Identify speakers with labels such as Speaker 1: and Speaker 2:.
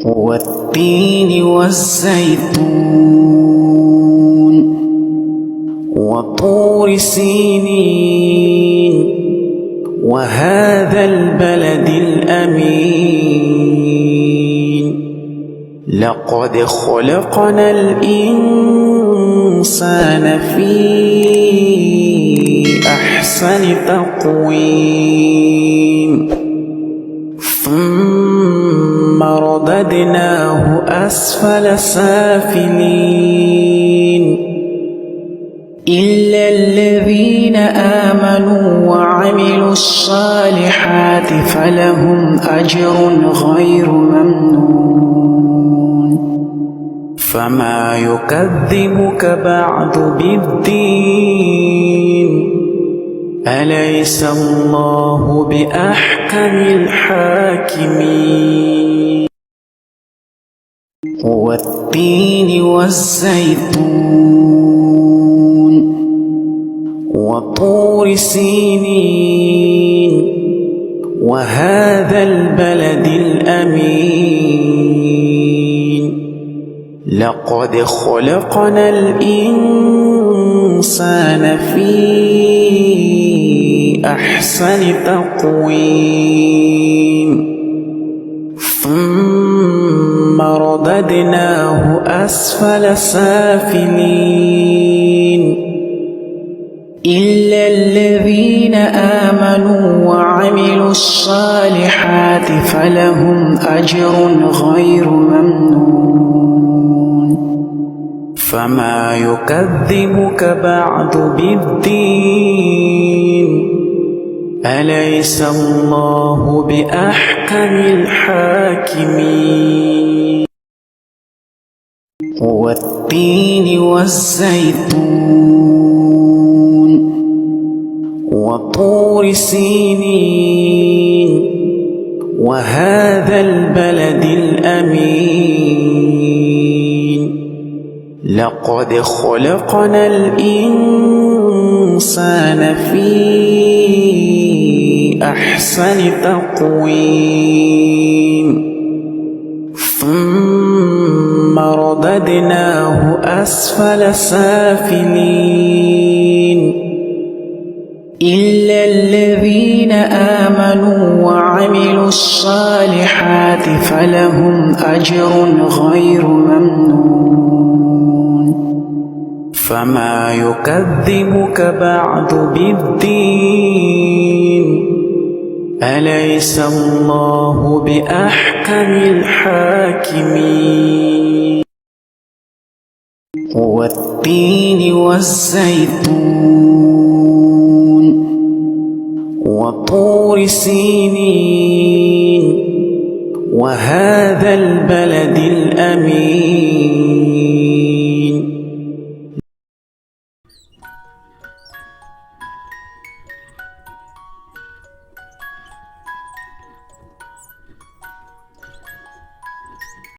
Speaker 1: والتين والزيتون وطور سينين وهذا البلد الأمين لقد خلقنا الإنسان في أحسن تقويم ثم رددناه أسفل سافلين إلا الذين آمنوا وعملوا الصالحات فلهم أجر غير ممنون فما يكذبك بعد بالدين أليس الله بأحكم الحاكمين والتين والزيتون وطور سينين وهذا البلد الأمين لقد خلقنا الإنسان في أحسن تقويم ثم رددناه أسفل سافلين إلا الذين آمنوا وعملوا الصالحات فلهم أجر غير ممنون فما يكذبك بعد بالدين أليس الله بأحكم الحاكمين والتين والزيتون وطور سينين وهذا البلد الأمين لقد خلقنا الإنسان في أحسن تقويم ثم رددناه أسفل سافلين إلا الذين آمنوا وعملوا الصالحات فلهم أجر غير ممنون فما يكذبك بعد بالدين أليس الله بأحكم الحاكمين والتين والزيتون وطور سينين وهذا البلد الأمين